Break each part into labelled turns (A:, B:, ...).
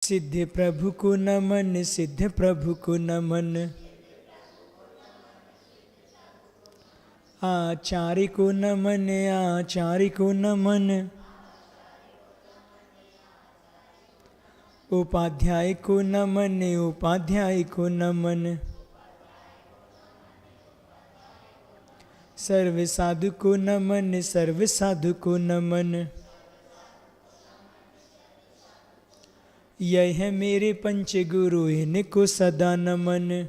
A: सिद्ध प्रभु को नमन, सिद्ध प्रभु को नमन। आचार्य को नमन, आचार्य को नमन। उपाध्याय को नमन, उपाध्याय को नमन। सर्व साधु को नमन, सर्व साधु को नमन। यह है मेरे पंच गुरु, इनको सदा नमन।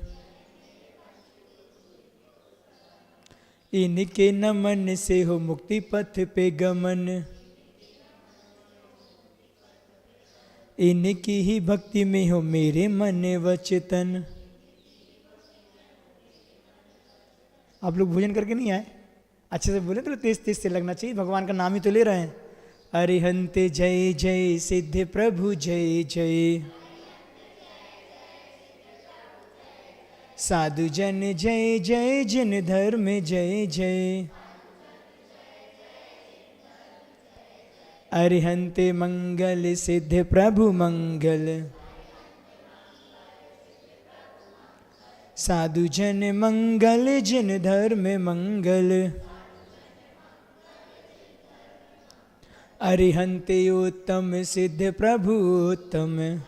A: इनके नमन से हो मुक्ति पथ पे गमन। इनकी ही भक्ति में हो मेरे मन वचन। आप लोग भोजन करके नहीं आए? अच्छे से बोले तो तेज तेज से लगना चाहिए, भगवान का नाम ही तो ले रहे हैं। अरिहंत जय जय, सिद्ध प्रभु जय जय। साधु जन जय जय, जिन धर्म जय जय। अरिहंत मंगल, सिद्ध प्रभु मंगल। साधु जन मंगल, जिन धर्म मंगल। अरिहंत उत्तम, सिद्ध प्रभु उत्तम।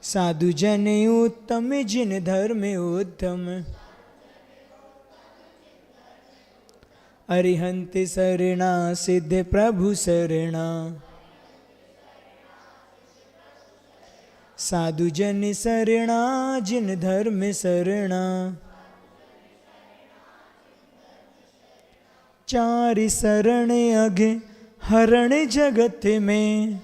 A: साधु जन उत्तम, जिन धर्म उत्तम। अरिहंत शरणा, सिद्ध प्रभु शरणा। साधु जन शरणा, जिन धर्म शरणा। चार शरण अघ हरण जगत में,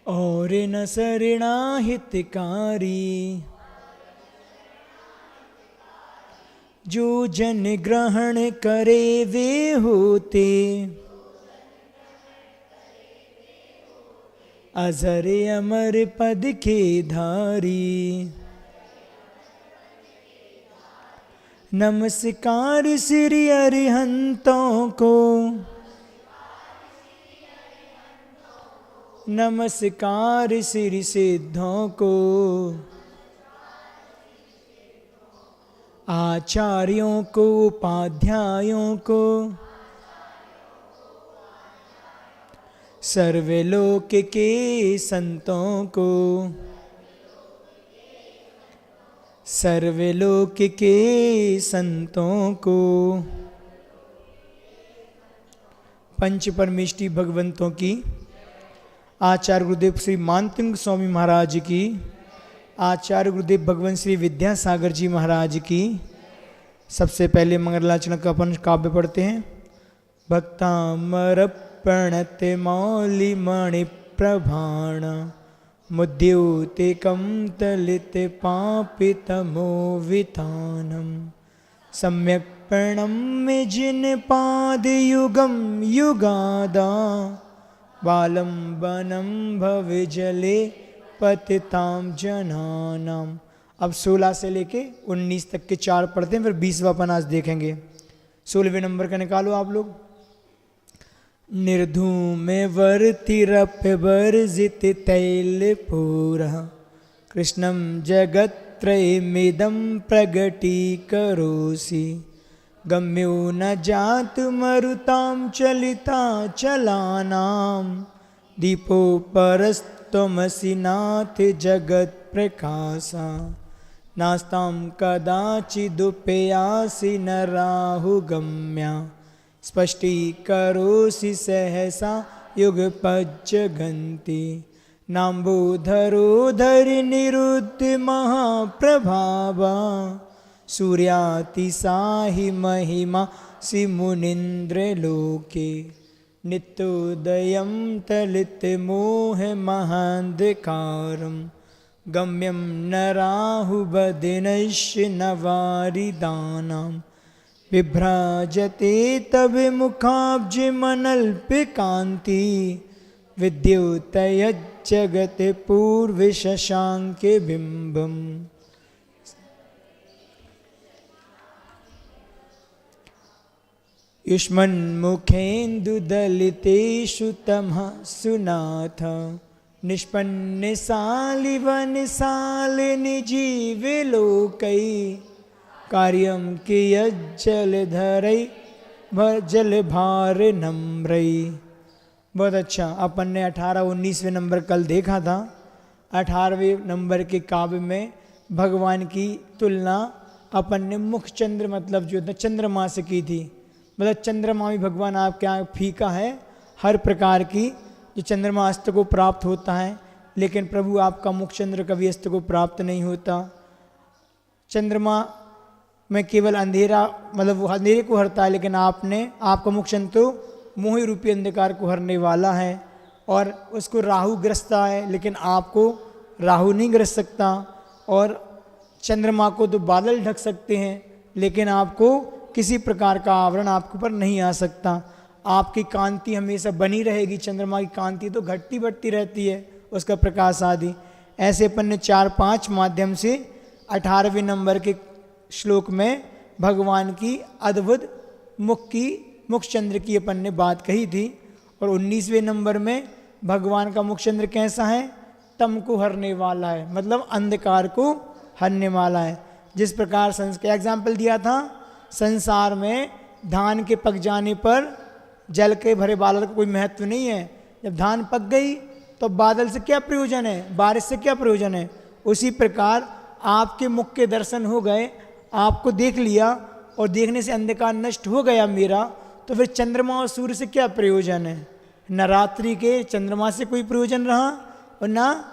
A: और न शरणा हितकारी। जो जन ग्रहण करे वे होते, अजर अमर पद के धारी। नमस्कार श्री अरिहंतों को, नमस्कार श्री सिद्धों को। आचार्यों को, उपाध्यायों को। सर्वलोक के संतों को, सर्वलोक के संतों को। पंच परमेष्टि भगवंतों की, आचार्य गुरुदेव श्री मानसिंह स्वामी महाराज की, आचार्य गुरुदेव भगवान श्री विद्यासागर जी महाराज की। सबसे पहले मंगलाचरण का अपन काव्य पढ़ते हैं। भक्तामर्पणते मौलि मणि प्रभाण, मुद्योतिकं तलिते पापितमो वितानम। सम्यक प्रणम्य जिन पाद युगम युगादा, बालंबनम भव जले पतिताम जनानाम। अब 16 से लेके 19 तक के 4 पढ़ते हैं, फिर 20वां पन्ना आज देखेंगे। 16वें नंबर का निकालो आप लोग। निर्धूम वर्तिरप वर्जित तैल पूरा, कृष्णम जगत्त्रयमिदं प्रगटीकरोसि। गम्यो न जात मरुतां चलिता चलानां, दीपो परस्त्वमसि नाथ जगत् प्रकाशा। नास्तां कदाचिदुपयासि न राहुगम्या, स्पष्टीकरोसि सहसा युगपज्जगन्ति। नाम्बोधरोधरि निरुद्ध महाप्रभावा, सूर्यातिसाहि महिमा सि मुनीन्द्रलोके। नित्योदयं तलितमोहमहान्धकारं, गम्यं न राहुबदिनश्य न वारिदानां। विभ्राजते तव मुखाब्जमनल्पकान्ति, विद्युतयज्जगत् पूर्व शशाङ्के बिम्बम्। युष्मन्मुखेन्दुदलितेषु तमः सुनाथ निष्पन्न सालिवन सालिनि जीवलोकै कार्यं कियज्जलधरै जल भार नम्रै। बहुत अच्छा। अपन ने 18-19वें नंबर कल देखा था। 18वें नंबर के काव्य में भगवान की तुलना अपन ने मुख चंद्र मतलब जो था चंद्रमा से की थी। मतलब चंद्रमा भी भगवान आपके यहाँ फीका है, हर प्रकार की जो चंद्रमा अस्त को प्राप्त होता है, लेकिन प्रभु आपका मुख चंद्र कभी अस्त को प्राप्त नहीं होता। चंद्रमा में केवल अंधेरा मतलब वो अंधेरे को हरता है, लेकिन आपका मुख चंद्र तो मोह रूपी अंधकार को हरने वाला है और उसको राहु ग्रसता है, लेकिन आपको राहु नहीं ग्रस सकता। और चंद्रमा को तो बादल ढक सकते हैं, लेकिन आपको किसी प्रकार का आवरण आपके ऊपर नहीं आ सकता। आपकी कांति हमेशा बनी रहेगी। चंद्रमा की कांति तो घटती बढ़ती रहती है, उसका प्रकाश आदि। ऐसे अपन ने 4-5 माध्यम से 18वें नंबर के श्लोक में भगवान की अद्भुत मुख चंद्र की अपन ने बात कही थी। और 19वें नंबर में भगवान का मुख चंद्र कैसा है? तम को हरने वाला है, मतलब अंधकार को हरने वाला है। जिस प्रकार का एग्जाम्पल दिया था, संसार में धान के पक जाने पर जल के भरे बादल का कोई महत्व नहीं है। जब धान पक गई तो बादल से क्या प्रयोजन है, बारिश से क्या प्रयोजन है। उसी प्रकार आपके मुख के दर्शन हो गए, आपको देख लिया और देखने से अंधकार नष्ट हो गया मेरा, तो फिर चंद्रमा और सूर्य से क्या प्रयोजन है। न रात्रि के चंद्रमा से कोई प्रयोजन रहा और न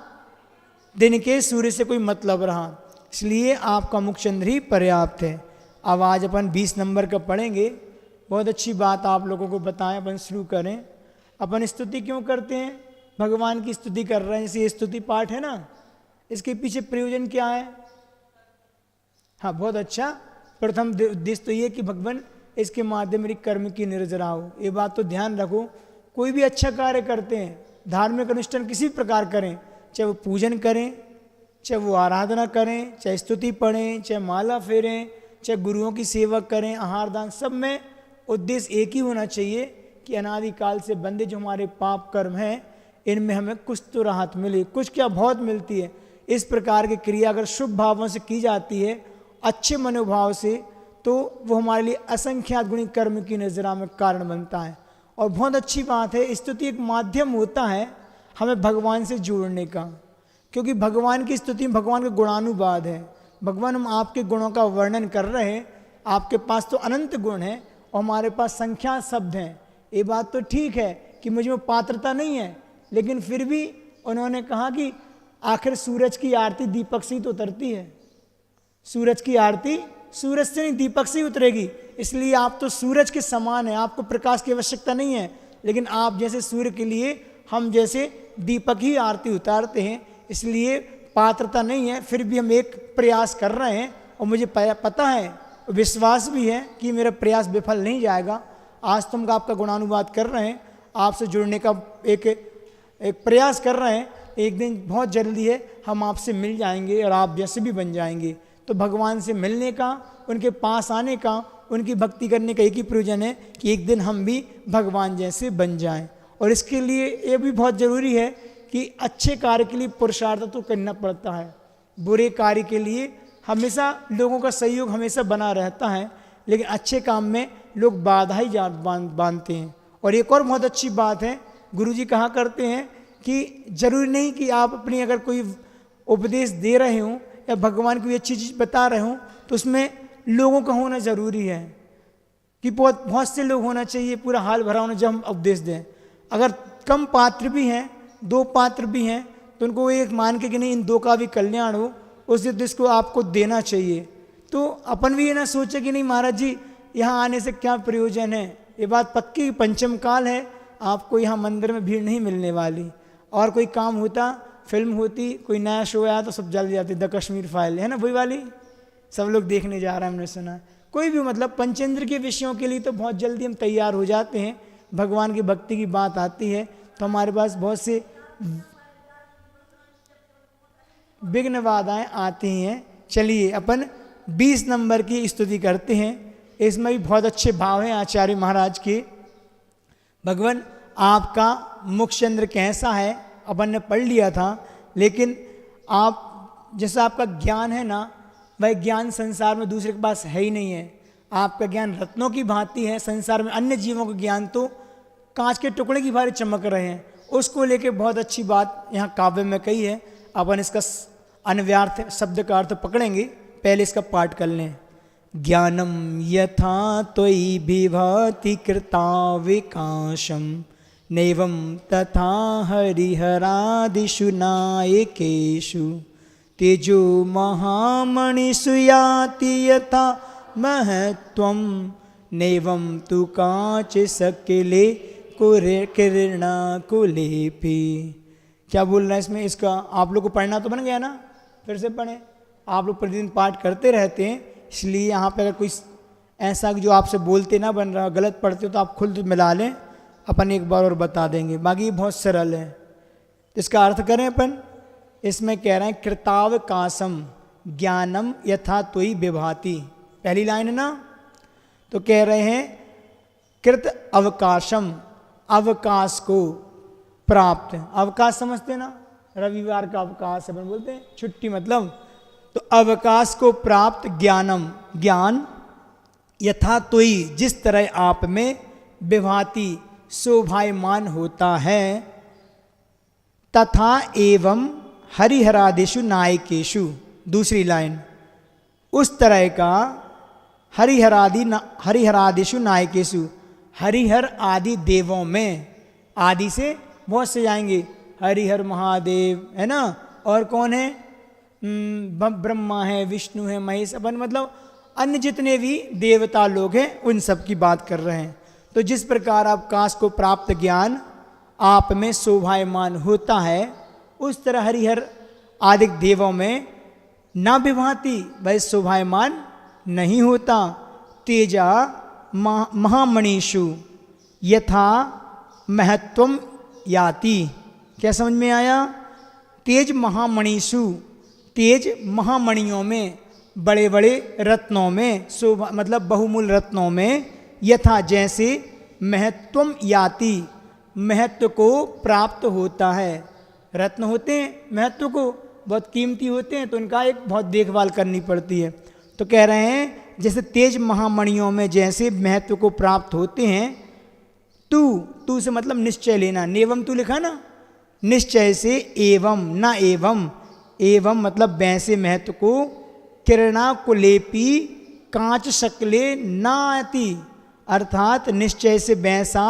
A: दिन के सूर्य से कोई मतलब रहा। इसलिए आपका मुख चंद्र ही पर्याप्त है। अब आज अपन 20 नंबर का पढ़ेंगे। बहुत अच्छी बात आप लोगों को बताएं। अपन शुरू करें। अपन स्तुति क्यों करते हैं? भगवान की स्तुति कर रहे हैं, जैसे ये स्तुति पाठ है ना, इसके पीछे प्रयोजन क्या है? हाँ, बहुत अच्छा। प्रथम उद्देश्य तो ये कि भगवान इसके माध्यम मेरी कर्म की निर्जरा हो। ये बात तो ध्यान रखो। कोई भी अच्छा कार्य करते हैं, धार्मिक अनुष्ठान किसी प्रकार करें, चाहे वो पूजन करें, चाहे वो आराधना करें, चाहे स्तुति पढ़ें, चाहे माला फेरें, चाहे गुरुओं की सेवा करें, आहार दान, सब में उद्देश्य एक ही होना चाहिए कि अनादिकाल से बंधे जो हमारे पाप कर्म हैं, इनमें हमें कुछ तो राहत मिले। कुछ क्या, बहुत मिलती है। इस प्रकार की क्रिया अगर शुभ भावों से की जाती है, अच्छे मनोभाव से, तो वो हमारे लिए असंख्यात गुणी कर्म की नजरा में कारण बनता है। और बहुत अच्छी बात है, स्तुति एक माध्यम होता है हमें भगवान से जोड़ने का, क्योंकि भगवान की स्तुति भगवान का गुणानुवाद है। भगवान, हम आपके गुणों का वर्णन कर रहे हैं। आपके पास तो अनंत गुण हैं और हमारे पास संख्या शब्द हैं। ये बात तो ठीक है कि मुझे वो पात्रता नहीं है, लेकिन फिर भी उन्होंने कहा कि आखिर सूरज की आरती दीपक से ही तो उतरती है। सूरज की आरती सूरज से नहीं, दीपक से ही उतरेगी। इसलिए आप तो सूरज के समान हैं, आपको प्रकाश की आवश्यकता नहीं है, लेकिन आप जैसे सूर्य के लिए हम जैसे दीपक ही आरती उतारते हैं। इसलिए पात्रता नहीं है, फिर भी हम एक प्रयास कर रहे हैं और मुझे पता है, विश्वास भी है कि मेरा प्रयास विफल नहीं जाएगा। आज तुम आपका गुणानुवाद कर रहे हैं, आपसे जुड़ने का एक प्रयास कर रहे हैं। एक दिन बहुत जल्दी है हम आपसे मिल जाएंगे और आप जैसे भी बन जाएंगे। तो भगवान से मिलने का, उनके पास आने का, उनकी भक्ति करने का एक ही प्रयोजन है कि एक दिन हम भी भगवान जैसे बन जाएं। और इसके लिए ये भी बहुत ज़रूरी है कि अच्छे कार्य के लिए पुरुषार्थ तो करना पड़ता है। बुरे कार्य के लिए हमेशा लोगों का सहयोग हमेशा बना रहता है, लेकिन अच्छे काम में लोग बाधा ही बांधते हैं। और एक और बहुत अच्छी बात है, गुरुजी कहा करते हैं कि जरूरी नहीं कि आप अपनी अगर कोई उपदेश दे रहे हों या भगवान की कोई अच्छी चीज़ बता रहे हों, तो उसमें लोगों का होना ज़रूरी है कि बहुत से लोग होना चाहिए, पूरा हाल भरा होना जब हम उपदेश दें। अगर कम पात्र भी हैं, 2 पात्र भी हैं, तो उनको एक मान के कि नहीं इन 2 का भी कल्याण हो, उस उद्देश्य को आपको देना चाहिए। तो अपन भी ये ना सोचे कि नहीं महाराज जी यहाँ आने से क्या प्रयोजन है। ये बात पक्की, पंचम काल है, आपको यहाँ मंदिर में भीड़ नहीं मिलने वाली। और कोई काम होता, फिल्म होती, कोई नया शो आया तो सब जल जाती, द कश्मीर फाइल है ना, वही वाली सब लोग देखने जा रहे हैं, हमने सुना। कोई भी मतलब पंचेंद्र के विषयों के लिए तो बहुत जल्दी हम तैयार हो जाते हैं। भगवान की भक्ति की बात आती है तो हमारे पास बहुत से विघ्न बाधाएं आती हैं। चलिए अपन 20 नंबर की स्तुति करते हैं। इसमें भी बहुत अच्छे भाव हैं आचार्य महाराज के। भगवान आपका मुखचंद्र कैसा है अपन ने पढ़ लिया था, लेकिन आप जैसा आपका ज्ञान है ना, वह ज्ञान संसार में दूसरे के पास है ही नहीं है। आपका ज्ञान रत्नों की भांति है, संसार में अन्य जीवों का ज्ञान तो कांच के टुकड़े की भांति चमक रहे हैं। उसको लेके बहुत अच्छी बात यहाँ काव्य में कही है। अपन इसका अन्व्यार्थ शब्द का अर्थ पकड़ेंगे, पहले इसका पाठ कर लें। ज्ञानम यथा त्वयि विभाति कृता विकाशम नैवं तथा हरिहरादिषु नायकेषु तेजो महामणिषु याति यथा महत्वं नैवं तु कांच सकले किरणा कुलेपि। क्या बोल रहा है इसमें? इसका आप लोग को पढ़ना तो बन गया ना, फिर से पढ़ें। आप लोग प्रतिदिन पाठ करते रहते हैं, इसलिए यहाँ पे अगर कोई ऐसा जो आपसे बोलते ना बन रहा, गलत पढ़ते हो तो आप खुद मिला लें, अपन एक बार और बता देंगे। बाकी ये बहुत सरल है। तो इसका अर्थ करें अपन। इसमें कह रहे हैं कृतावकाशम ज्ञानम यथा त्वयि विभाति, पहली लाइन है ना। तो कह रहे हैं कृत अवकाशम, अवकाश को प्राप्त। अवकाश समझते ना, रविवार का अवकाश अपन बोलते हैं, छुट्टी मतलब। तो अवकाश को प्राप्त ज्ञानम, ज्ञान यथा त्वयि जिस तरह आप में विभाति शोभायमान होता है, तथा एवं हरिहरादिषु नायकेषु, दूसरी लाइन, उस तरह का हरिहरादिषु नायकेषु, हरिहर आदि देवों में, आदि से बहुत से जाएंगे, हरिहर महादेव है ना, और कौन है, ब्रह्मा है, विष्णु है, महेश, अपन मतलब अन्य जितने भी देवता लोग हैं उन सब की बात कर रहे हैं। तो जिस प्रकार अवकाश को प्राप्त ज्ञान आप में शोभायमान होता है, उस तरह हरिहर आदि देवों में न विभाति, वह शोभायमान नहीं होता। तेजा महामणिषु यथा महत्वम याति। क्या समझ में आया? तेज महामणिषु, तेज महामणियों में, बड़े बड़े रत्नों में, शोभा मतलब बहुमूल रत्नों में, यथा जैसे महत्वम याति, महत्व को प्राप्त होता है। रत्न होते हैं महत्व को, बहुत कीमती होते हैं, तो उनका एक बहुत देखभाल करनी पड़ती है। तो कह रहे हैं जैसे तेज महामणियों में जैसे महत्व को प्राप्त होते हैं, तू से मतलब निश्चय लेना, नेवम तू लिखा ना, निश्चय से एवं न एवं मतलब वैसे महत्व को किरणा कुलेपी कांच शकले नाति, अर्थात निश्चय से वैसा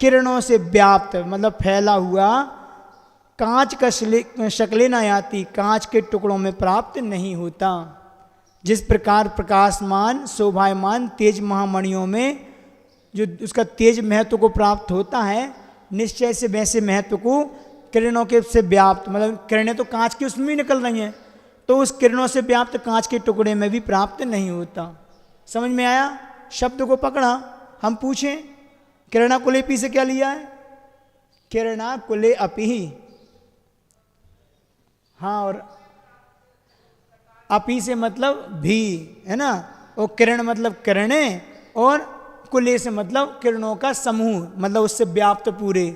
A: किरणों से व्याप्त मतलब फैला हुआ कांच का शक्ले न आती, कांच के टुकड़ों में प्राप्त नहीं होता। जिस प्रकार प्रकाशमान शोभायमान तेज महामणियों में जो उसका तेज महत्व को प्राप्त होता है, निश्चय से वैसे महत्व को किरणों के से व्याप्त, मतलब किरणें तो कांच की उसमें भी निकल रही हैं, तो उस किरणों से व्याप्त कांच के टुकड़े में भी प्राप्त नहीं होता। समझ में आया? शब्द को पकड़ा। हम पूछें किरणा कुलेपी से क्या लिया है? किरणा कुले अपी, हाँ, और अपी से मतलब भी है ना, और किरण मतलब किरणें, और कुले से मतलब किरणों का समूह, मतलब उससे व्याप्त पूरे,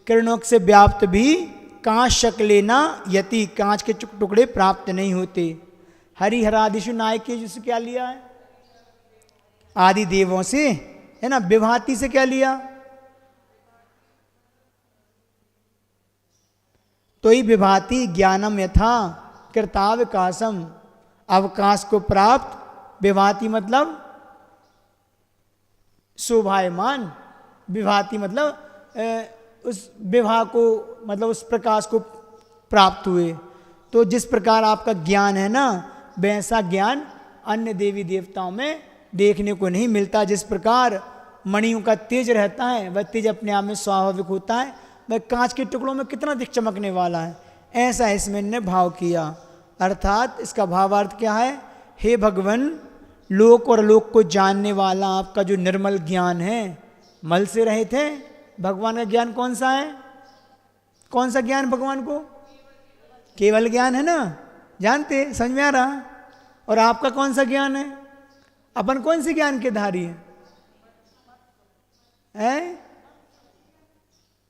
A: किरणों से व्याप्त भी कांच शक्ले ना यति, कांच के टुकड़े प्राप्त नहीं होते। हरिहरादिषु नायके जिससे क्या लिया है? आदि देवों से है ना। विभाति से क्या लिया? तो ही विभाति ज्ञानम यथा कृतावकाशम, अवकाश को प्राप्त, विभाति मतलब शोभायमान, विभाति मतलब उस विभा को मतलब उस प्रकाश को प्राप्त हुए। तो जिस प्रकार आपका ज्ञान है ना, वैसा ज्ञान अन्य देवी देवताओं में देखने को नहीं मिलता। जिस प्रकार मणियों का तेज रहता है, वह तेज अपने आप में स्वाभाविक होता है, वह कांच के टुकड़ों में कितना दिख चमकने वाला है, ऐसा इसमें ने भाव किया। अर्थात इसका भावार्थ क्या है? हे भगवान, लोक और लोक को जानने वाला आपका जो निर्मल ज्ञान है, मल से रहित है। भगवान का ज्ञान कौन सा है? कौन सा ज्ञान भगवान को? केवल ज्ञान है ना, जानते, समझ में आ रहा। और आपका कौन सा ज्ञान है? अपन कौन से ज्ञान के धारी हैं?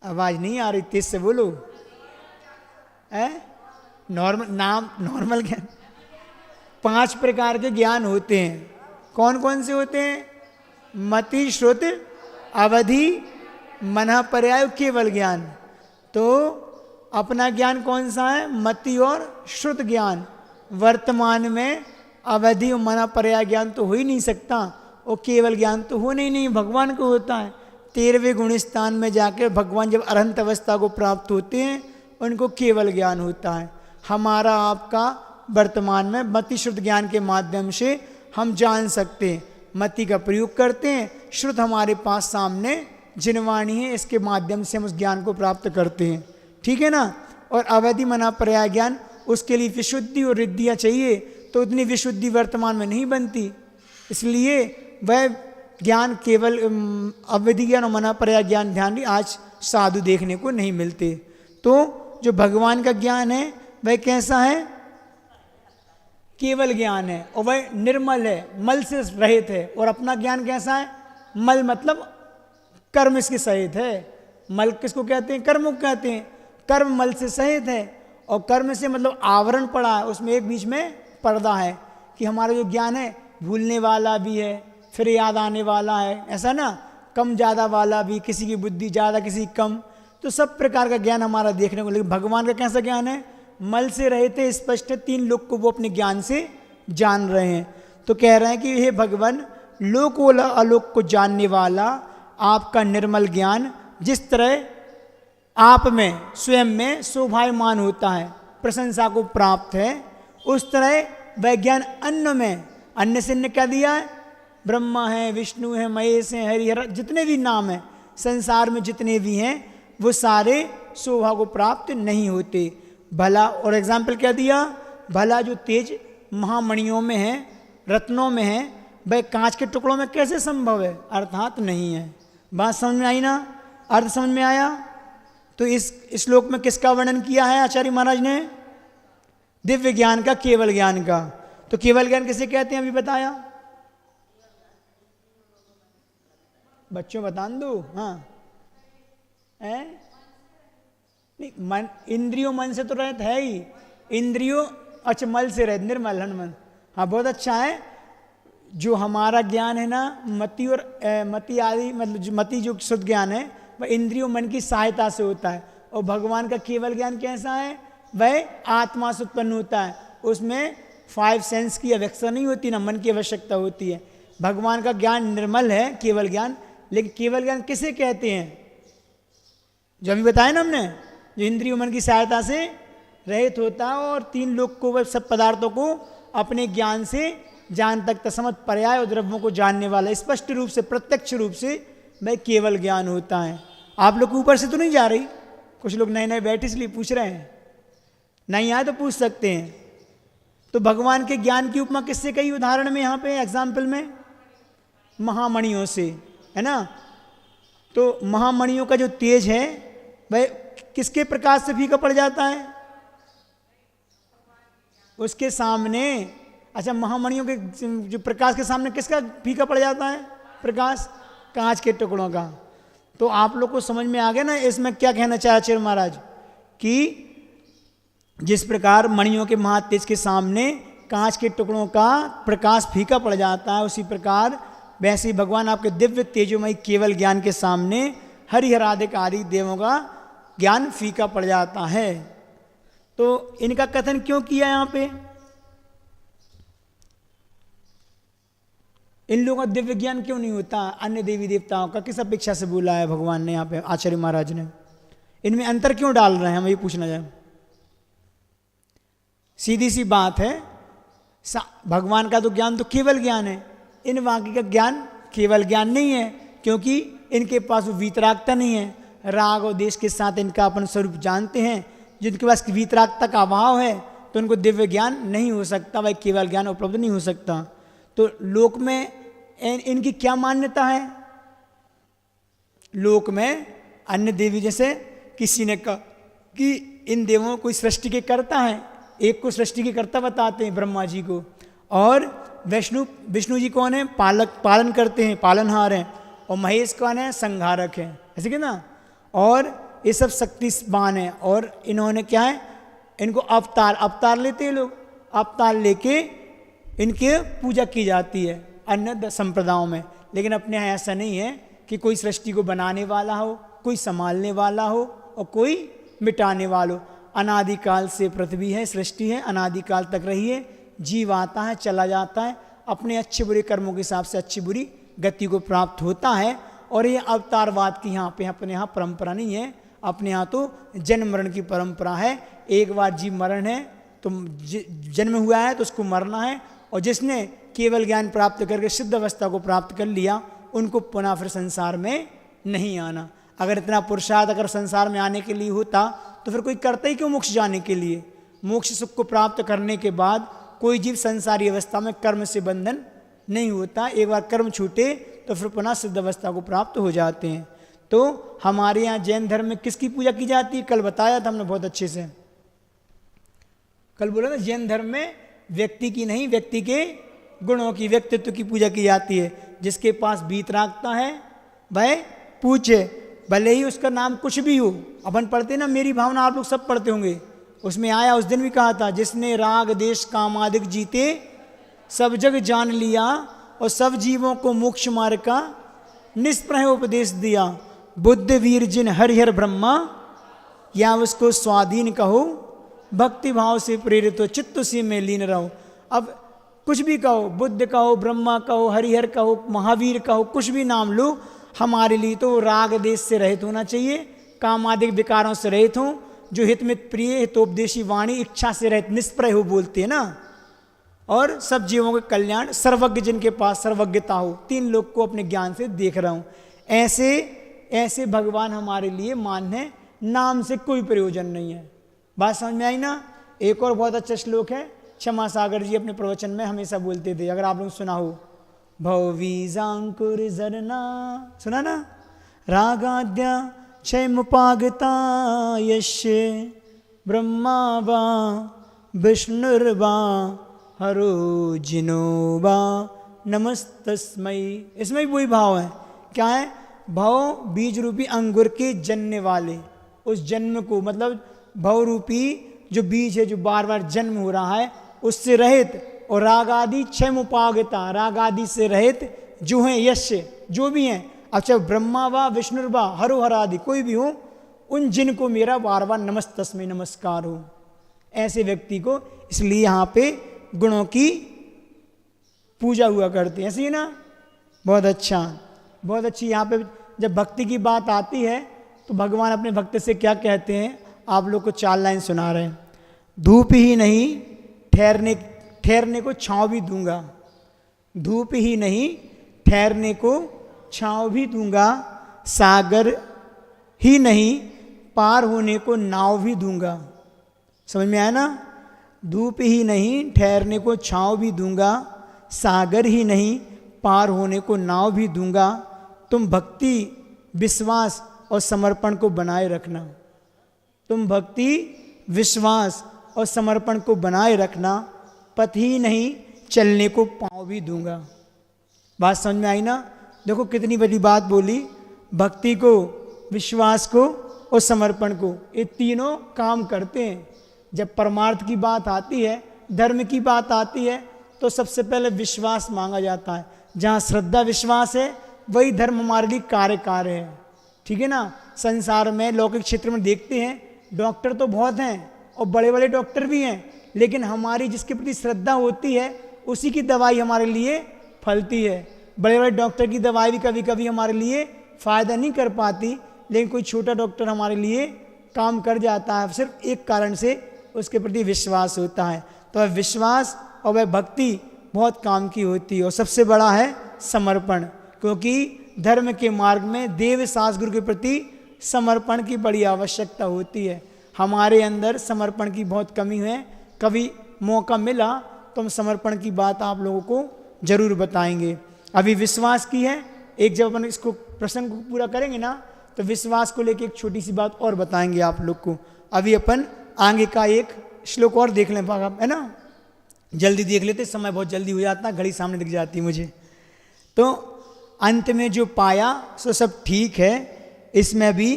A: आवाज नहीं आ रही, तेज से बोलो। नॉर्मल ज्ञान। 5 प्रकार के ज्ञान होते हैं। कौन कौन से होते हैं? मति, श्रुत, अवधि, मनः, पर्याय, केवल ज्ञान। तो अपना ज्ञान कौन सा है? मति और श्रुत ज्ञान। वर्तमान में अवधि और मनः, पर्याय ज्ञान तो हो ही नहीं सकता, और केवल ज्ञान तो होने ही नहीं, भगवान को होता है। 13वें गुण स्थान में जाकर भगवान जब अरहंत अवस्था को प्राप्त होते हैं, उनको केवल ज्ञान होता है। हमारा आपका वर्तमान में मति श्रुत ज्ञान के माध्यम से हम जान सकते हैं, मति का प्रयोग करते हैं, श्रुत हमारे पास सामने जिनवाणी है, इसके माध्यम से हम उस ज्ञान को प्राप्त करते हैं। ठीक है ना? और अवधि, मनः, पर्याय ज्ञान, उसके लिए विशुद्धि और रिद्धियाँ चाहिए, तो उतनी विशुद्धि वर्तमान में नहीं बनती, इसलिए वह ज्ञान केवल अवधि ज्ञान और मनः, पर्याय ज्ञान ध्यान आज साधु देखने को नहीं मिलते। तो जो भगवान का ज्ञान है वह कैसा है? केवल ज्ञान है, और वह निर्मल है, मल से रहित है। और अपना ज्ञान कैसा है? मल मतलब कर्म इसके सहित है। मल किसको कहते हैं? कर्म को कहते हैं। कर्म मल से सहित है, और कर्म से मतलब आवरण पड़ा है, उसमें एक बीच में पर्दा है कि हमारा जो ज्ञान है भूलने वाला भी है, फिर याद आने वाला है, ऐसा ना, कम ज़्यादा वाला भी, किसी की बुद्धि ज़्यादा किसी की कम, तो सब प्रकार का ज्ञान हमारा देखने को। लेकिन भगवान का कैसा ज्ञान है? मल से रहते स्पष्ट है, 3 लोक को वो अपने ज्ञान से जान रहे हैं। तो कह रहे हैं कि हे भगवान, लोक और अलोक को जानने वाला आपका निर्मल ज्ञान जिस तरह आप में स्वयं में शोभायमान होता है, प्रशंसा को प्राप्त है, उस तरह वह ज्ञान अन्न में, अन्न से ने क्या दिया है? ब्रह्मा है, विष्णु है, महेश है, हरिहर, जितने भी नाम हैं संसार में, जितने भी हैं, वो सारे शोभा को प्राप्त नहीं होते। भला, और एग्जाम्पल क्या दिया? भला जो तेज महामणियों में है, रत्नों में है, वह कांच के टुकड़ों में कैसे संभव है? अर्थात नहीं है। बात समझ में आई ना? अर्थ समझ में आया? तो इस श्लोक में किसका वर्णन किया है आचार्य महाराज ने? दिव्य ज्ञान का, केवल ज्ञान का। तो केवल ज्ञान किसे कहते हैं अभी बताया? बच्चों बता दो। हाँ, नहीं, मन, इंद्रियों मन से तो रहत है ही, इंद्रियों अच्छा मल से रहत, निर्मल मन। हाँ, बहुत अच्छा है। जो हमारा ज्ञान है ना, मति और मति आदि, मतलब मति जो शुद्ध ज्ञान है वह इंद्रियों मन की सहायता से होता है। और भगवान का केवल ज्ञान कैसा है? वह आत्मा से उत्पन्न होता है, उसमें 5 सेंस की अपेक्षा नहीं होती, ना मन की आवश्यकता होती है। भगवान का ज्ञान निर्मल है, केवल ज्ञान। लेकिन केवल ज्ञान किसे कहते हैं? जो अभी बताया ना हमने, जो इंद्रियों मन की सहायता से रहित होता है और 3 लोक को, वह सब पदार्थों को अपने ज्ञान से जान तक तसमत, पर्याय और द्रव्यों को जानने वाला, स्पष्ट रूप से, प्रत्यक्ष रूप से वह केवल ज्ञान होता है। आप लोग ऊपर से तो नहीं जा रही? कुछ लोग नए नए बैठे इसलिए पूछ रहे हैं, नहीं आए तो पूछ सकते हैं। तो भगवान के ज्ञान की उपमा किससे कही उदाहरण में? यहाँ पे एग्जाम्पल में महामणियों से, है ना? तो महामणियों का जो तेज है वह किसके प्रकाश से फीका पड़ जाता है? उसके सामने। अच्छा, महामणियों के जो प्रकाश के सामने किसका फीका पड़ जाता है प्रकाश? कांच के टुकड़ों का। तो आप लोग को समझ में आ गया ना इसमें क्या कहना चाहे आचार्य महाराज? कि जिस प्रकार मणियों के महातेज के सामने कांच के टुकड़ों का प्रकाश फीका पड़ जाता है, उसी प्रकार वैसे ही भगवान आपके दिव्य तेजोमय केवल ज्ञान के सामने हरिहरादिक आदि देवों का ज्ञान फीका पड़ जाता है। तो इनका कथन क्यों किया यहाँ पे? इन लोगों का दिव्य ज्ञान क्यों नहीं होता? अन्य देवी देवताओं का किस अपेक्षा से बोला है भगवान ने यहाँ पे, आचार्य महाराज ने? इनमें अंतर क्यों डाल रहे हैं, हम ये पूछना चाहें। सीधी सी बात है, भगवान का तो ज्ञान तो केवल ज्ञान है, इन बाकी का ज्ञान केवल ज्ञान नहीं है, क्योंकि इनके पास वो वीतरागता नहीं है। राग और देश के साथ इनका अपन स्वरूप जानते हैं। जिनके पास वीतरागता का अभाव है तो उनको दिव्य ज्ञान नहीं हो सकता, वह केवल ज्ञान उपलब्ध नहीं हो सकता। तो लोक में इनकी क्या मान्यता है? लोक में अन्य देवी, जैसे किसी ने कहा कि इन देवों को सृष्टि के कर्ता है, एक को सृष्टि के कर्ता बताते हैं ब्रह्मा जी को, और विष्णु जी कौन है? पालन करते हैं, पालनहार हैं। और महेश कौन है? संहारक है, ऐसे कि ना। और ये सब शक्तिमान है। और इन्होंने क्या है, इनको अवतार लेते हैं लोग, अवतार लेके इनके पूजा की जाती है अन्य संप्रदायों में। लेकिन अपने यहाँ ऐसा नहीं है कि कोई सृष्टि को बनाने वाला हो, कोई संभालने वाला हो और कोई मिटाने वाला हो। अनादिकाल से पृथ्वी है, सृष्टि है, अनादिकाल तक रही है। जीव आता है, चला जाता है, अपने अच्छे बुरे कर्मों के हिसाब से अच्छी बुरी गति को प्राप्त होता है। और ये अवतारवाद की यहाँ पे अपने यहाँ परंपरा नहीं है। अपने यहाँ तो जन्म मरण की परंपरा है। एक बार जीव मरण है तो जन्म हुआ है तो उसको मरना है। और जिसने केवल ज्ञान प्राप्त करके सिद्ध अवस्था को प्राप्त कर लिया, उनको पुनः फिर संसार में नहीं आना। अगर इतना पुरुषार्थ अगर संसार में आने के लिए होता तो फिर कोई करता ही क्यों मोक्ष जाने के लिए? मोक्ष सुख को प्राप्त करने के बाद कोई जीव संसारी अवस्था में कर्म से बंधन नहीं होता। एक बार कर्म छूटे तो फिर पुनः सिद्ध अवस्था को प्राप्त हो जाते हैं। तो हमारे यहाँ जैन धर्म में किसकी पूजा की जाती है? कल बताया था हमने बहुत अच्छे से। कल बोला ना, जैन धर्म में व्यक्ति की नहीं, व्यक्ति के गुणों की, व्यक्तित्व की पूजा की जाती है। जिसके पास वीतरागता है वह पूछे, भले ही उसका नाम कुछ भी हो। अपन पढ़ते ना, मेरी भावना, आप लोग सब पढ़ते होंगे, उसमें आया, उस दिन भी कहा था, जिसने राग देश कामादिक जीते सब जग जान लिया और सब जीवों को मोक्ष मार्ग का निष्प्रह उपदेश दिया। बुद्ध वीर जिन हरिहर ब्रह्मा, या उसको स्वाधीन कहो, भक्ति भाव से प्रेरित हो, चित्त से में लीन रहो। अब कुछ भी कहो, बुद्ध कहो, ब्रह्मा कहो, हरिहर कहो, महावीर कहो, कुछ भी नाम लो, हमारे लिए तो राग देश से रहित होना चाहिए, कामादिक विकारों से रहित हो, जो हित में प्रिय, हितोपदेशी वाणी, इच्छा से रहित, निष्प्रय हो बोलते हैं ना। और सब जीवों के कल्याण, सर्वज्ञ जिनके पास सर्वज्ञता हो, तीन लोग को अपने ज्ञान से देख रहा हूँ, ऐसे भगवान हमारे लिए मान्य है। नाम से कोई प्रयोजन नहीं है। बात समझ में आई ना। एक और बहुत अच्छा श्लोक है, क्षमा सागर जी अपने प्रवचन में हमेशा बोलते थे, अगर आप लोग सुना हो, भववीजांकुर झरना, सुना ना, रागाद्या क्षयमुपागता यश्य ब्रह्मा वा विष्णुर्वा हरो जिनो वा नमस्तस्मै। इसमें भी वही भाव है। क्या है? भव बीज रूपी अंगूर के जनने वाले, उस जन्म को, मतलब भव रूपी जो बीज है, जो बार बार जन्म हो रहा है, उससे रहित, और रागादि क्षयमुपागता, रागादि से रहित जो हैं, यश्य जो भी हैं, अच्छा ब्रह्मा वा विष्णुर्वा हरो हरादि कोई भी हो, उन जिनको मेरा बार बार नमस्तस्मै नमस्कार हो, ऐसे व्यक्ति को। इसलिए यहाँ पे गुणों की पूजा हुआ करते हैं, ऐसे ही ना। बहुत अच्छा, बहुत अच्छी। यहाँ पे जब भक्ति की बात आती है तो भगवान अपने भक्त से क्या कहते हैं, आप लोग को 4 लाइन सुना रहे हैं। धूप ही नहीं ठहरने को छाँव भी दूंगा, धूप ही नहीं ठहरने को छाँव भी दूंगा, सागर ही नहीं पार होने को नाव भी दूंगा। समझ में आया ना। धूप ही नहीं ठहरने को छाँव भी दूंगा, सागर ही नहीं पार होने को नाव भी दूंगा। तुम भक्ति, विश्वास और समर्पण को बनाए रखना, तुम भक्ति, विश्वास और समर्पण को बनाए रखना। पथ ही नहीं चलने को पाँव भी दूंगा। बात समझ में आई ना। देखो कितनी बड़ी बात बोली। भक्ति को, विश्वास को और समर्पण को, ये तीनों काम करते हैं। जब परमार्थ की बात आती है, धर्म की बात आती है, तो सबसे पहले विश्वास मांगा जाता है। जहाँ श्रद्धा विश्वास है वही धर्म हमारे लिए कार्य है। ठीक है ना। संसार में लौकिक क्षेत्र में देखते हैं, डॉक्टर तो बहुत हैं और बड़े बड़े डॉक्टर भी हैं, लेकिन हमारी जिसके प्रति श्रद्धा होती है उसी की दवाई हमारे लिए फलती है। बड़े बड़े डॉक्टर की दवाई भी कभी कभी हमारे लिए फ़ायदा नहीं कर पाती, लेकिन कोई छोटा डॉक्टर हमारे लिए काम कर जाता है, सिर्फ एक कारण से, उसके प्रति विश्वास होता है। तो वह विश्वास और वह भक्ति बहुत काम की होती है। और सबसे बड़ा है समर्पण, क्योंकि धर्म के मार्ग में देव शास्त्र के प्रति समर्पण की बड़ी आवश्यकता होती है। हमारे अंदर समर्पण की बहुत कमी है। कभी मौका मिला तो हम समर्पण की बात आप लोगों को जरूर बताएंगे। अभी विश्वास की है, एक जब अपन इसको प्रसंग को पूरा करेंगे ना, तो विश्वास को लेकर एक छोटी सी बात और बताएंगे आप लोग को। अभी अपन आगे का एक श्लोक और देख लें, है ना। जल्दी देख लेते, समय बहुत जल्दी हो जाता, घड़ी सामने दिख जाती मुझे। तो अंत में जो पाया सो सब ठीक है। इसमें भी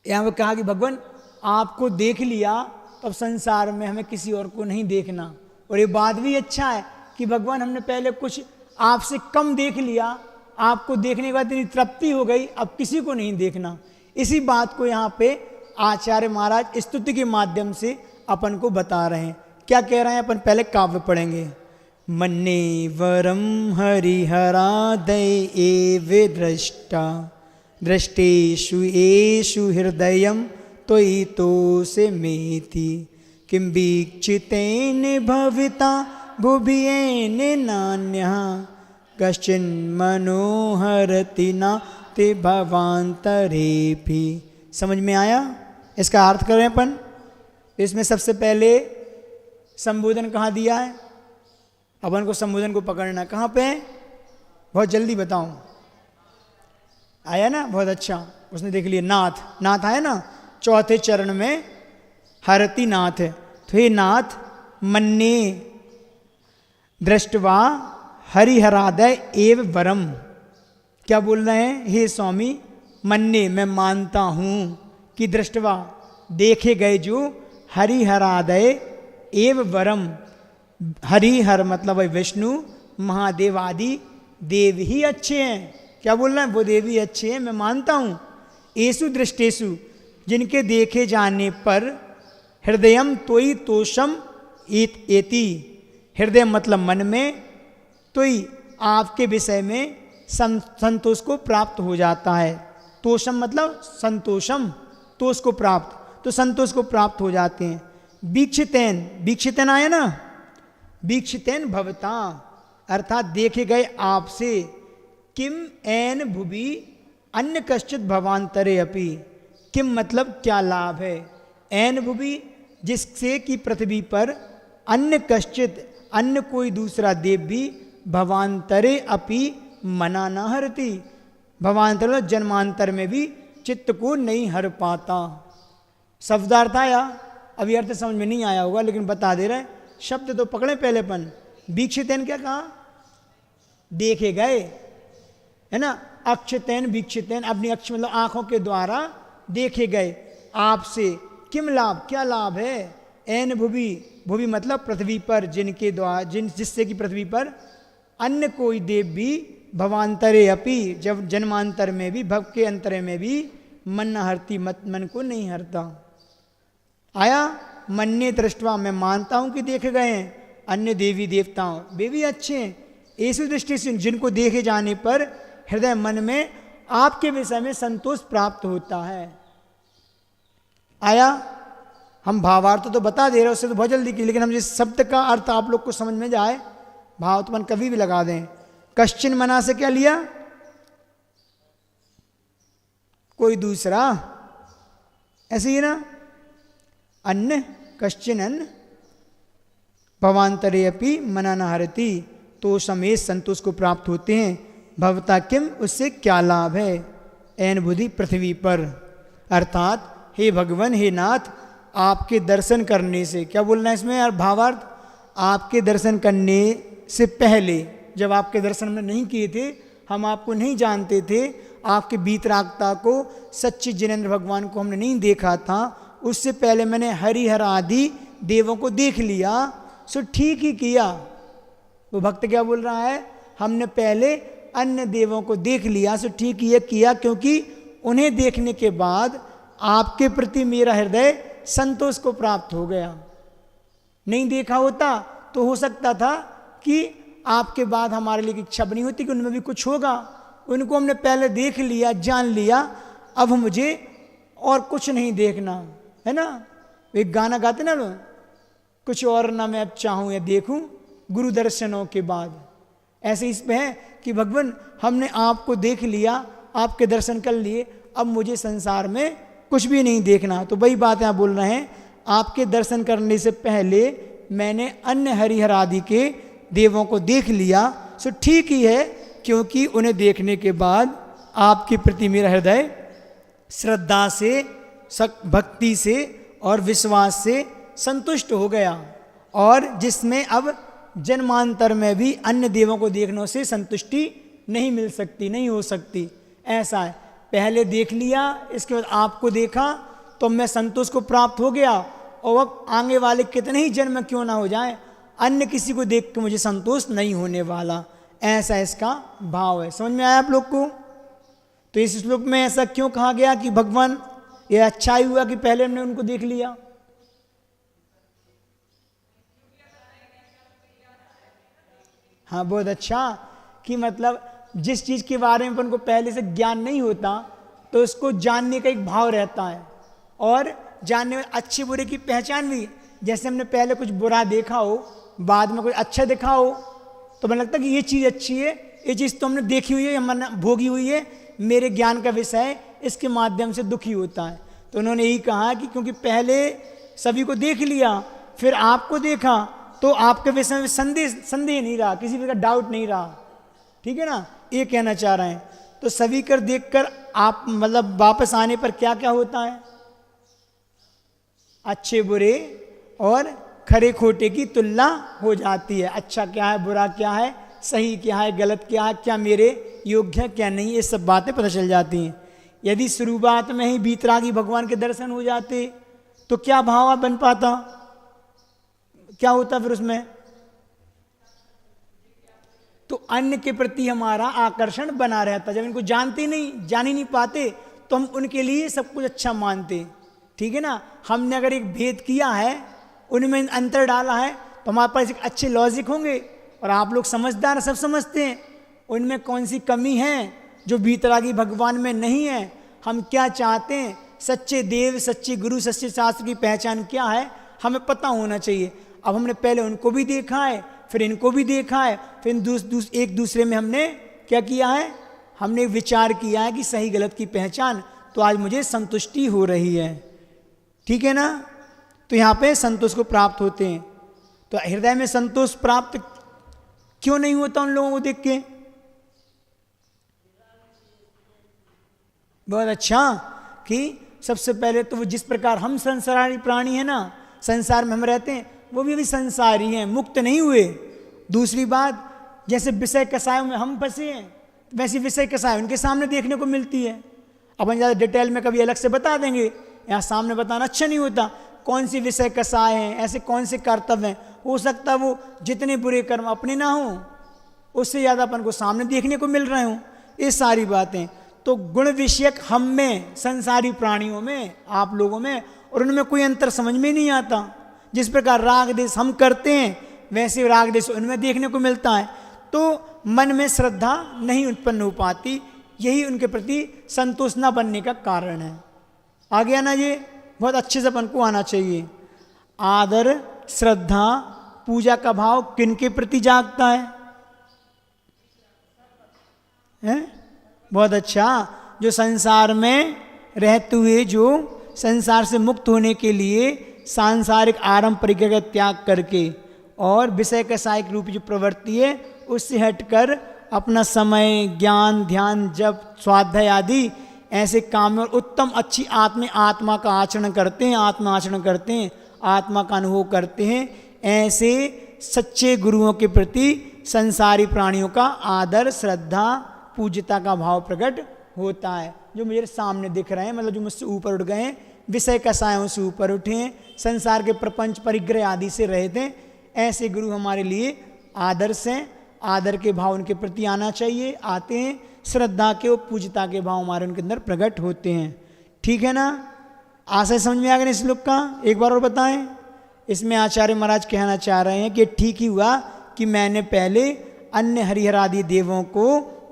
A: यहाँ पर कहा कि भगवान आपको देख लिया, तब संसार में हमें किसी और को नहीं देखना। और ये बात भी अच्छा है कि भगवान हमने पहले कुछ आपसे कम देख लिया, आपको देखने के बाद इतनी तृप्ति हो गई, अब किसी को नहीं देखना। इसी बात को यहाँ पे आचार्य महाराज स्तुति के माध्यम से अपन को बता रहे हैं। क्या कह रहे हैं, अपन पहले काव्य पढ़ेंगे। मन्ने वरम हरिहरादय एव दृष्टा दृष्टेषु येषु हृदयम त्वयि तोषे मेति किं वीक्षितेन भविता भुवियेन नान्यः कश्चिन्मनोहरति न ते भवान्तरेऽपि। समझ में आया? इसका अर्थ करें अपन। इसमें सबसे पहले संबोधन कहाँ दिया है, अपन को संबोधन को पकड़ना कहाँ पे है, बहुत जल्दी बताऊं। आया ना, बहुत अच्छा, उसने देख लिया। नाथ, नाथ आया ना, चौथे चरण में हरति नाथ है। तो हे नाथ, मन्ने दृष्टवा हरिहरादय एव वरम। क्या बोल रहे हैं? हे स्वामी, मन्ने मैं मानता हूं कि दृष्टवा देखे गए जो हरिहरादय एव वरम, हरिहर मतलब विष्णु, महादेव आदि देव ही अच्छे हैं। क्या बोल रहे हैं? वो देव ही अच्छे हैं, मैं मानता हूं। एसु दृष्टेषु, जिनके देखे जाने पर, हृदयम तोयि तोषम एति, हृदय मतलब मन में, तोयि आपके विषय में संतोष को प्राप्त हो जाता है। तोषम मतलब संतोषम, तोष को प्राप्त, तो संतोष को प्राप्त हो जाते हैं। वीक्षितेन, वीक्षितेन आया ना, वीक्षितेन भवता अर्थात देखे गए आपसे, किम एन भुवि अन्य कश्चित भवांतरे अपि। किम मतलब क्या लाभ है, एन भुवि जिससे कि पृथ्वी पर, अन्य कश्चित अन्य कोई दूसरा देव भी, भवांतरे अपि मना न हरति, भवांतर जन्मांतर में भी चित्त को नहीं हर पाता। शब्दार्थ आया, अभी अर्थ समझ में नहीं आया होगा लेकिन बता दे रहे, शब्द तो पकड़े पहले अपन। वीक्षितेन क्या कहा, देखे गए है ना, अक्षतेन वीक्षितेन अपनी अक्ष मतलब आंखों के द्वारा देखे गए आपसे। किम लाभ, क्या लाभ है, एन भुवि, भुवि मतलब पृथ्वी पर, जिनके द्वारा जिससे कि पृथ्वी पर अन्य कोई देव भी, भवांतरे अपि जब जन्मांतर में भी, भव के अंतरे में भी, मन न हरती मत मन को नहीं हरता। आया मन्ने दृष्टवा, मैं मानता हूं कि देखे गए हैं अन्य देवी देवताओं, वे भी अच्छे हैं। ऐसी दृष्टि से जिनको देखे जाने पर हृदय मन में आपके विषय में संतोष प्राप्त होता है। आया, हम भावार्थ तो बता दे रहे, उससे तो बहुत जल्दी की, लेकिन हम जिस शब्द का अर्थ आप लोग को समझ में जाए, भाव तो मन कभी भी लगा दें। कश्चिन मना से क्या लिया, कोई दूसरा, ऐसे ही ना, अन्य कश्चिन अन्न, भवांतरे अपि मना न हरति, तो समेत संतोष को प्राप्त होते हैं। भवता किम, उससे क्या लाभ है, एन बुद्धि पृथ्वी पर, अर्थात हे भगवान, हे नाथ, आपके दर्शन करने से, क्या बोलना है इसमें यार भावार्थ, आपके दर्शन करने से पहले, जब आपके दर्शन हमने नहीं किए थे, हम आपको नहीं जानते थे, आपके वीतरागता को, सच्चे जिनेंद्र भगवान को हमने नहीं देखा था, उससे पहले मैंने हरिहर आदि देवों को देख लिया, सो ठीक ही किया। वो भक्त क्या बोल रहा है, हमने पहले अन्य देवों को देख लिया, सो ठीक ये किया, क्योंकि उन्हें देखने के बाद आपके प्रति मेरा हृदय संतोष को प्राप्त हो गया। नहीं देखा होता तो हो सकता था कि आपके बाद हमारे लिए इच्छा बनी होती कि उनमें भी कुछ होगा, उनको हमने पहले देख लिया, जान लिया, अब मुझे और कुछ नहीं देखना है ना। एक गाना गाते ना लोग, कुछ और ना मैं अब चाहूं या देखूं गुरु दर्शनों के बाद, ऐसे इसमें है कि भगवान हमने आपको देख लिया, आपके दर्शन कर लिए, अब मुझे संसार में कुछ भी नहीं देखना। तो वही बात यहाँ बोल रहे हैं, आपके दर्शन करने से पहले मैंने अन्य हरिहर आदि के देवों को देख लिया, सो ठीक ही है, क्योंकि उन्हें देखने के बाद आपके प्रति मेरा हृदय श्रद्धा से, भक्ति से और विश्वास से संतुष्ट हो गया। और जिसमें अब जन्मांतर में भी अन्य देवों को देखने से संतुष्टि नहीं मिल सकती, नहीं हो सकती। ऐसा है, पहले देख लिया, इसके बाद आपको देखा तो मैं संतोष को प्राप्त हो गया, और अब आगे वाले कितने ही जन्म क्यों ना हो जाए, अन्य किसी को देख के मुझे संतोष नहीं होने वाला। ऐसा इसका भाव है। समझ में आया आप लोग को? तो इस श्लोक में ऐसा क्यों कहा गया कि भगवान, ये अच्छा ही हुआ कि पहले हमने उनको देख लिया। हाँ, बहुत अच्छा, कि मतलब जिस चीज के बारे में उनको पहले से ज्ञान नहीं होता तो उसको जानने का एक भाव रहता है, और जानने में अच्छे बुरे की पहचान भी। जैसे हमने पहले कुछ बुरा देखा हो, बाद में कुछ अच्छा देखा हो, तो मुझे लगता है कि ये चीज़ अच्छी है, ये चीज़ तो हमने देखी हुई है, हमने भोगी हुई है, मेरे ज्ञान का विषय है, इसके माध्यम से दुखी होता है। तो उन्होंने यही कहा कि क्योंकि पहले सभी को देख लिया, फिर आपको देखा, तो आपके विषय में संदेह नहीं रहा, किसी प्रकार डाउट नहीं रहा। ठीक है ना, ये कहना चाह रहे हैं। तो सभी कर देखकर आप मतलब वापस आने पर क्या क्या होता है, अच्छे बुरे और खरे खोटे की तुलना हो जाती है। अच्छा क्या है, बुरा क्या है, सही क्या है, गलत क्या है, क्या मेरे योग्य है, क्या नहीं, ये सब बातें पता चल जाती हैं। यदि शुरुआत में ही बीतरागी भगवान के दर्शन हो जाते तो क्या भाव बन पाता, क्या होता फिर उसमें? तो अन्य के प्रति हमारा आकर्षण बना रहता। जब इनको जानते नहीं, जान ही नहीं पाते, तो हम उनके लिए सब कुछ अच्छा मानते। ठीक है ना, हमने अगर एक भेद किया है, उनमें अंतर डाला है, तो हमारे पास एक अच्छे लॉजिक होंगे, और आप लोग समझदार सब समझते हैं उनमें कौन सी कमी है जो बीतरागी भगवान में नहीं है, हम क्या चाहते हैं, सच्चे देव, सच्चे गुरु, सच्चे शास्त्र की पहचान क्या है, हमें पता होना चाहिए। अब हमने पहले उनको भी देखा है, फिर इनको भी देखा है, फिर एक दूसरे में हमने क्या किया है, हमने विचार किया है कि सही गलत की पहचान, तो आज मुझे संतुष्टि हो रही है। ठीक है ना, तो यहाँ पे संतोष को प्राप्त होते हैं। तो हृदय में संतोष प्राप्त क्यों नहीं होता उन लोगों को देख के? बहुत अच्छा, कि सबसे पहले तो वो जिस प्रकार हम संसारी प्राणी है ना, संसार में हम रहते हैं, वो भी संसारी हैं, मुक्त नहीं हुए। दूसरी बात, जैसे विषय कसायों में हम फंसे हैं, वैसी विषय कसाय उनके सामने देखने को मिलती है। अपन ज़्यादा डिटेल में कभी अलग से बता देंगे, यहाँ सामने बताना अच्छा नहीं होता। कौन सी विषय कसाय हैं, ऐसे कौन से कर्तव्य हैं, हो सकता वो जितने बुरे कर्म अपने ना हों, उससे ज़्यादा अपन को सामने देखने को मिल रहे हों। ये सारी बातें तो गुण विषयक हम में, संसारी प्राणियों में, आप लोगों में, और उनमें कोई अंतर समझ में नहीं आता। जिस प्रकार राग देश हम करते हैं, वैसे राग देश उनमें देखने को मिलता है, तो मन में श्रद्धा नहीं उत्पन्न हो पाती। यही उनके प्रति संतोष न बनने का कारण है। आ गया ना, ये बहुत अच्छे से अपन को आना चाहिए। आदर, श्रद्धा, पूजा का भाव किन के प्रति जागता है? बहुत अच्छा, जो संसार में रहते हुए, जो संसार से मुक्त होने के लिए सांसारिक आरंभ परिग्रह का त्याग करके और विषय कसायिक रूप जो प्रवृत्ति है उससे हटकर अपना समय, ज्ञान, ध्यान, जप, स्वाध्याय आदि ऐसे काम में और उत्तम अच्छी आत्मा का आचरण करते हैं, आत्मा आचरण करते हैं, आत्मा का अनुभव करते हैं, ऐसे सच्चे गुरुओं के प्रति संसारी प्राणियों का आदर, श्रद्धा, पूज्यता का भाव प्रकट होता है। जो मेरे सामने दिख रहे हैं, मतलब जो मुझसे ऊपर उठ गए हैं, विषय कसायों से ऊपर उठे हैं, संसार के प्रपंच परिग्रह आदि से रहे थे, ऐसे गुरु हमारे लिए आदर्श हैं। आदर के भाव उनके प्रति आना चाहिए, आते हैं। श्रद्धा के और पूज्यता के भाव हमारे उनके अंदर प्रकट होते हैं। ठीक है ना, आशय समझ में आ गया इस श्लोक का? एक बार और बताएं। इसमें आचार्य महाराज कहना चाह रहे हैं कि ठीक ही हुआ कि मैंने पहले अन्य हरिहर आदि देवों को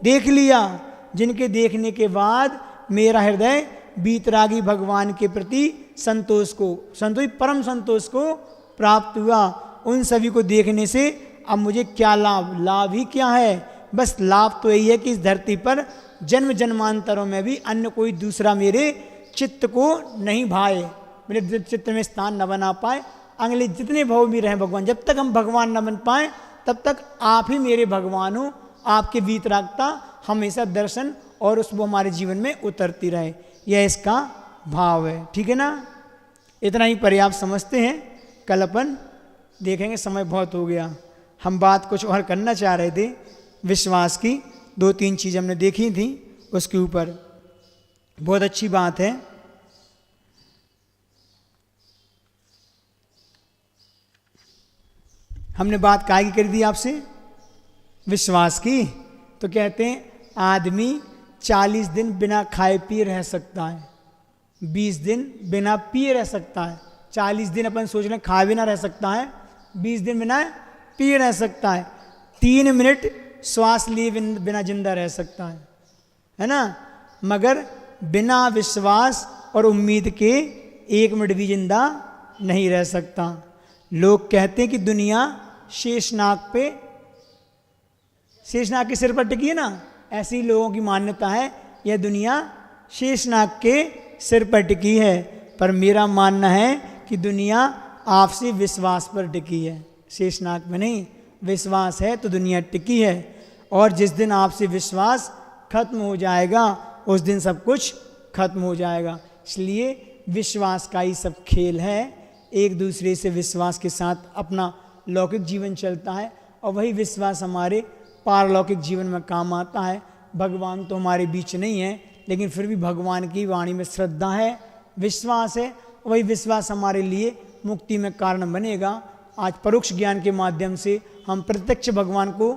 A: देख लिया, जिनके देखने के बाद मेरा हृदय बीतरागी भगवान के प्रति संतोष, परम संतोष को प्राप्त हुआ। उन सभी को देखने से अब मुझे क्या लाभ ही क्या है? बस लाभ तो यही है कि इस धरती पर जन्म जन्मांतरों में भी अन्य कोई दूसरा मेरे चित्त को नहीं भाए, मेरे चित्त में स्थान न बना पाए। अगले जितने भाव भी रहे भगवान, जब तक हम भगवान न बन पाए तब तक आप ही मेरे भगवान हो। आपके वीतरागता हमेशा दर्शन और उस वो हमारे जीवन में उतरती रहे, यह इसका भाव है। ठीक है ना, इतना ही पर्याप्त समझते हैं। कल अपन देखेंगे समय बहुत हो गया। हम बात कुछ और करना चाह रहे थे विश्वास की, 2-3 चीज़ हमने देखी थी उसके ऊपर। बहुत अच्छी बात है। हमने बात काहे की कर दी आपसे? विश्वास की। तो कहते हैं आदमी 40 दिन बिना खाए पिए रह सकता है, 20 दिन बिना पिए रह सकता है। 40 दिन अपन सोच रहे खाए बिना रह सकता है, 20 दिन बिना पिए रह सकता है, 3 मिनट श्वास लिए बिना जिंदा रह सकता है ना। मगर बिना विश्वास और उम्मीद के 1 मिनट भी जिंदा नहीं रह सकता। लोग कहते हैं कि दुनिया शेषनाग के सिर पर टिकी है ना, ऐसी लोगों की मान्यता है यह दुनिया शेषनाग के सिर पर टिकी है। पर मेरा मानना है कि दुनिया आपसी विश्वास पर टिकी है, शेषनाग में नहीं। विश्वास है तो दुनिया टिकी है, और जिस दिन आपसे विश्वास खत्म हो जाएगा उस दिन सब कुछ खत्म हो जाएगा। इसलिए विश्वास का ही सब खेल है। एक दूसरे से विश्वास के साथ अपना लौकिक जीवन चलता है, और वही विश्वास हमारे पारलौकिक जीवन में काम आता है। भगवान तो हमारे बीच नहीं है, लेकिन फिर भी भगवान की वाणी में श्रद्धा है, विश्वास है। वही विश्वास हमारे लिए मुक्ति में कारण बनेगा। आज परोक्ष ज्ञान के माध्यम से हम प्रत्यक्ष भगवान को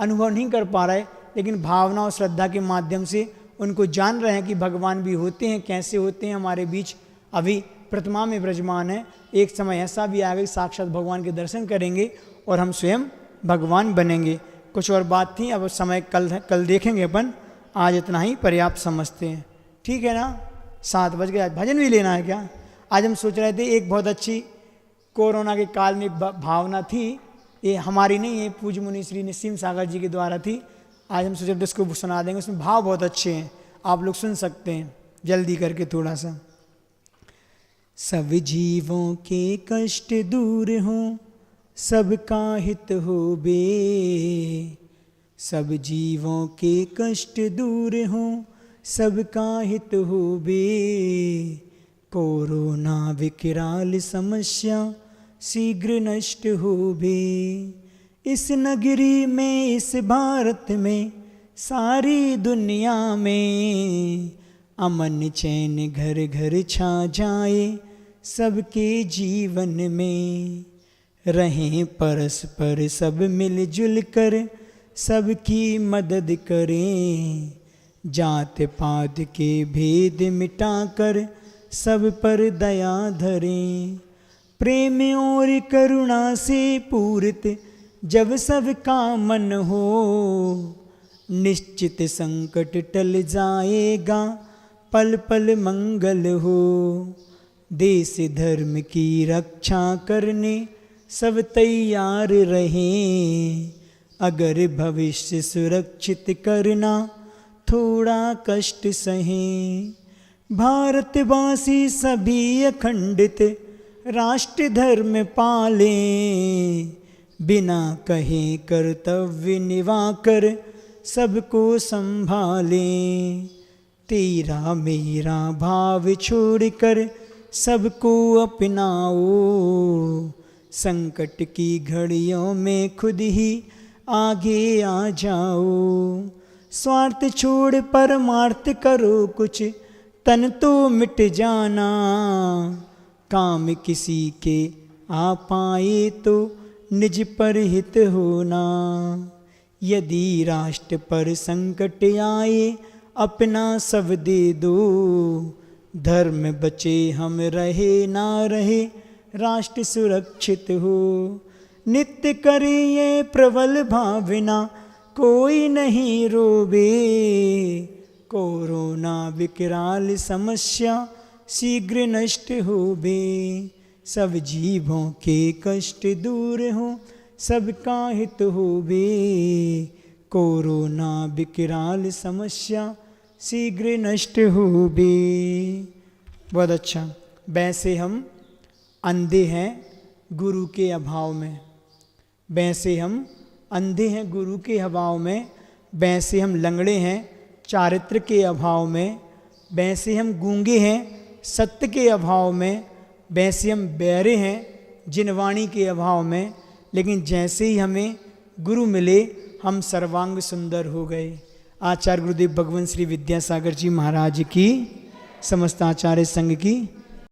A: अनुभव नहीं कर पा रहे, लेकिन भावना और श्रद्धा के माध्यम से उनको जान रहे हैं कि भगवान भी होते हैं, कैसे होते हैं हमारे बीच। अभी प्रतिमा में विराजमान है, एक समय ऐसा भी आएगा कि साक्षात भगवान के दर्शन करेंगे और हम स्वयं भगवान बनेंगे। कुछ और बात थी, अब समय कल देखेंगे अपन। आज इतना ही पर्याप्त समझते हैं, ठीक है ना। 7 बज गए। आज भजन भी लेना है क्या? आज हम सोच रहे थे एक बहुत अच्छी कोरोना के काल में भावना थी, ये हमारी नहीं है, पूज्य मुनि श्री निस्सीम सागर जी के द्वारा थी। आज हम सोच रहे थे उसको सुना देंगे, उसमें भाव बहुत अच्छे हैं, आप लोग सुन सकते हैं जल्दी करके थोड़ा सा। सब जीवों के कष्ट दूर हों, सबका हित हो बे। सब जीवों के कष्ट दूर हों, सबका हित हो बे। कोरोना विकराल समस्या शीघ्र नष्ट हो बे। इस नगरी में, इस भारत में, सारी दुनिया में अमन चैन घर घर छा जाए। सबके जीवन में रहें परस्पर सब मिलजुल कर, सबकी मदद करें। जात पात के भेद मिटाकर सब पर दया धरें। प्रेम और करुणा से पूरित जब सबका मन हो, निश्चित संकट टल जाएगा, पल पल मंगल हो। देश धर्म की रक्षा करने सब तैयार रहें। अगर भविष्य सुरक्षित करना थोड़ा कष्ट सहें। भारतवासी सभी अखंडित राष्ट्र धर्म पालें। बिना कहे कर्तव्य निभाकर सबको संभालें। तेरा मेरा भाव छोड़कर सबको अपनाओ। संकट की घड़ियों में खुद ही आगे आ जाओ। स्वार्थ छोड़ परमार्थ करो कुछ, तन तो मिट जाना। काम किसी के आ पाए तो निज पर हित होना। यदि राष्ट्र पर संकट आए अपना सब दे दो। धर्म बचे हम रहे ना रहे राष्ट्र सुरक्षित हो। नित्य करे ये प्रबल भावना कोई नहीं रोवे। कोरोना विकराल समस्या शीघ्र नष्ट होवे। सब जीवों के कष्ट दूर हो, सबका हित होवे। कोरोना विकराल समस्या शीघ्र नष्ट होवे। बहुत अच्छा। वैसे हम अंधे हैं गुरु के अभाव में। वैसे हम अंधे हैं गुरु के अभाव में। वैसे हम लंगड़े हैं चारित्र के अभाव में। वैसे हम गूंगे हैं सत्य के अभाव में। वैसे हम बहरे हैं जिनवाणी के अभाव में, लेकिन जैसे ही हमें गुरु मिले हम सर्वांग सुंदर हो गए। आचार्य गुरुदेव भगवान श्री विद्यासागर जी महाराज की, समस्त आचार्य संघ की